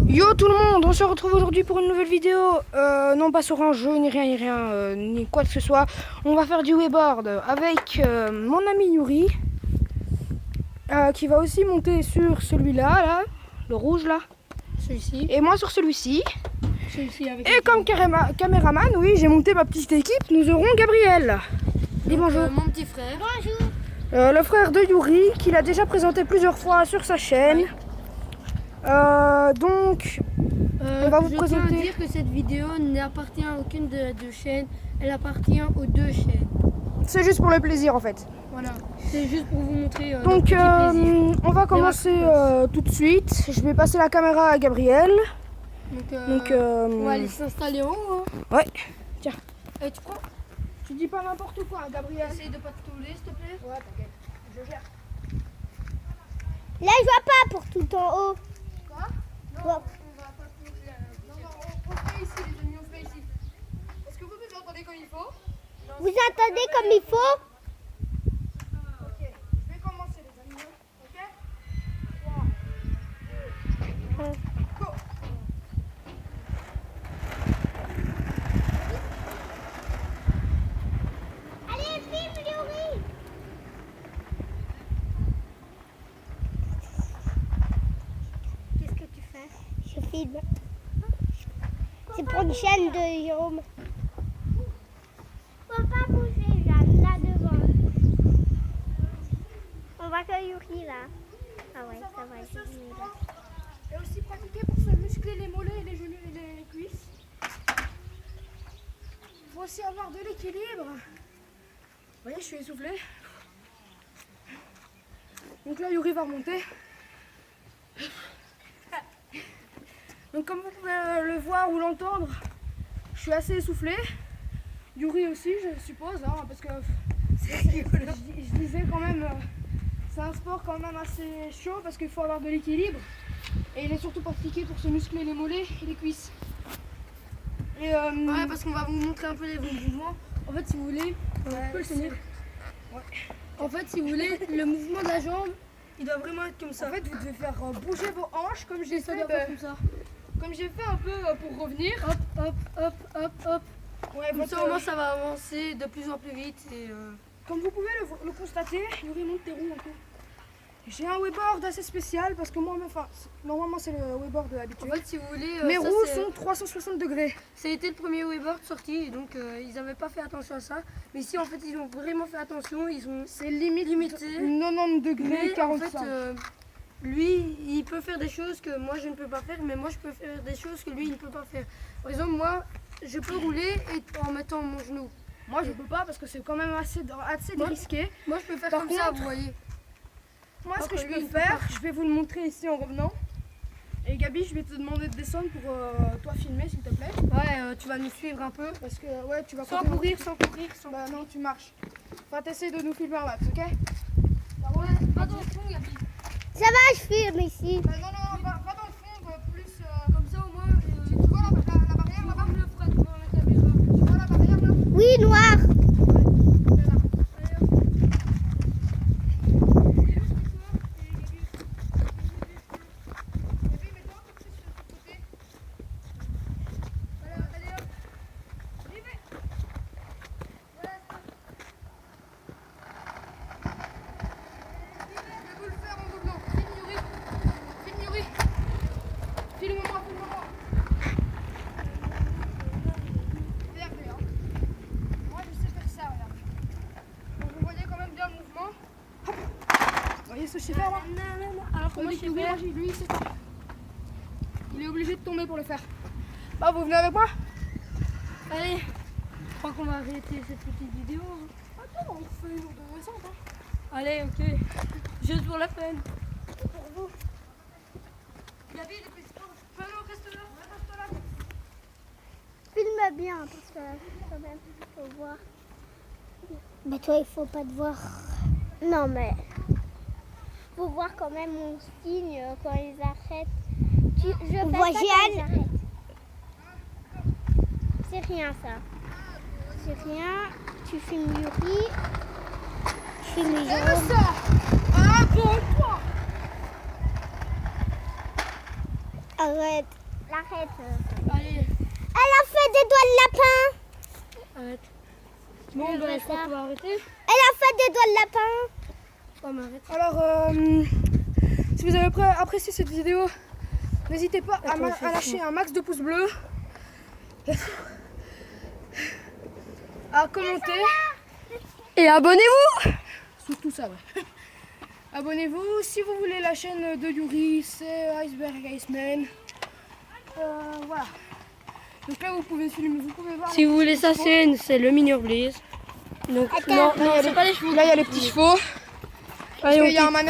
Yo tout le monde, on se retrouve aujourd'hui pour une nouvelle vidéo, non pas sur un jeu, ni rien, ni quoi que ce soit. On va faire du wakeboard avec mon ami Yuri, qui va aussi monter sur celui-là, là, le rouge là, Celui-ci. et moi sur celui-ci. Celui-ci avec. Et comme caméraman, oui, j'ai monté ma petite équipe, nous aurons Gabriel. Dis bonjour. Mon petit frère. Bonjour. Le frère de Yuri, qu'il a déjà présenté plusieurs fois sur sa chaîne. Donc, on va vous je présenter. tiens à dire que cette vidéo n'appartient à aucune de deux chaînes, elle appartient aux deux chaînes. C'est juste pour le plaisir en fait. Voilà, c'est juste pour vous montrer. Donc, notre petit plaisir. on va commencer tout de suite. Je vais passer la caméra à Gabriel. Donc, on va aller s'installer en haut. Hein. Ouais, tiens. Et tu prends. Tu dis pas n'importe quoi, Gabriel. Essaye de pas te tomber, s'il te plaît. Ouais, t'inquiète, je gère. Là, je vois pas pour tout en haut. Quoi? Non, Ouais. on va pas tout. Non, on fait ici, les amis, on fait ici. Est-ce que vous entendez comme il faut? Vous entendez comme il faut? Ok, je vais commencer, les amis. Ok? 3, 2, 1, go! Allez, filme, Yuri. Qu'est-ce que tu fais? Je filme. C'est pour une chaîne de Jérôme. Faut pas bouger, Jeanne, là devant. On va que Yuri là. Ah ouais, ça va. Ce sport est aussi pratiqué pour se muscler les mollets, les genoux et les cuisses. Il faut aussi avoir de l'équilibre. Vous voyez, je suis essoufflée. Donc là, Yuri va remonter. Donc comme vous pouvez le voir ou l'entendre, je suis assez essoufflée. Yuri aussi, je suppose, hein, parce que je disais quand même, c'est un sport quand même assez chaud parce qu'il faut avoir de l'équilibre. Et il est surtout pratiqué pour se muscler les mollets et les cuisses. Et Ouais, parce qu'on va vous montrer un peu les mouvements. En fait, si vous voulez, on peut le tenir. Ouais. En fait, si vous voulez, le mouvement de la jambe, il doit vraiment être comme ça. En fait, vous devez faire bouger vos hanches comme j'ai ça fait, doit faire comme ça. comme j'ai fait un peu pour revenir. Hop, hop, hop, hop, hop. Ouais, Comme ça, au moins, ça va avancer de plus en plus vite. Et, comme vous pouvez le constater, Yuri monte tes roues un peu. J'ai un wakeboard assez spécial parce que moi, enfin, normalement c'est le wakeboard habituel. en fait, si vous voulez, Mes ça, roues c'est- sont 360 degrés. ça a été le premier wakeboard sorti, et donc ils n'avaient pas fait attention à ça. Mais ici, en fait, ils ont vraiment fait attention. Ils ont C'est limite limité. 90 degrés, Mais en 45. fait, lui, il peut faire des choses que moi je ne peux pas faire, mais moi je peux faire des choses que lui il ne peut pas faire. Par exemple, moi, je peux rouler et en mettant mon genou. Moi, je peux pas parce que c'est quand même assez Moi- risqué. Moi, je peux faire Par comme ça, contre, vous voyez. Moi, ce Alors que que je lui, peux il peut faire, pas. je vais vous le montrer ici en revenant. Et Gabi, je vais te demander de descendre pour toi filmer, s'il te plaît. Ouais, tu vas nous suivre un peu. Parce que, ouais, tu vas Sans courir. courir, sans courir, sans. Bah non, tu marches. Enfin, t'essayes de nous filmer un max, ok? Ouais, pas dans le fond, Gabi. Ça va, je filme ici. Bah, non, va dans le fond, plus. Comme ça, au moins. Tu vois la barrière là-bas? Comme le fera devant la caméra. Tu vois la barrière là? Oui, noir. Ce super là. Alors que moi, je sais faire. Lui, c'est ça. Il est obligé de tomber pour le faire. Bah, vous venez avec moi? Allez, je crois qu'on va arrêter cette petite vidéo. Attends, on fait une ou deux descentes. Hein. Allez, ok. Juste pour la peine. Et pour vous. Gabi, il est plus fort. Non, reste là. Reste là. Filme bien parce que quand même, faut voir. Mais toi, il faut pas te voir. Non, mais faut voir quand même mon signe quand ils arrêtent. Je fais ça quand ils arrêtent. C'est rien ça. C'est rien. Tu filmes Yuri. Je filme Et Jérôme. le sort. Ah bon, toi. Arrête. L'arrête. Allez, Elle a fait des doigts de lapin. arrête. Bon, ben, je crois qu'on va arrêter. Elle a fait des doigts de lapin. On m'arrête. Alors, si vous avez apprécié cette vidéo, n'hésitez pas à lâcher un max de pouces bleus, à commenter et abonnez-vous. Surtout ça, ouais. Abonnez-vous si vous voulez la chaîne de Yuri, c'est Iceberg Iceman. Voilà. Donc là, vous pouvez voir. Si vous voulez sa scène, c'est le Minior Blaze. Donc, non, c'est pas les chevaux. Là, il y a les petits chevaux. Allez, Il y a un manège.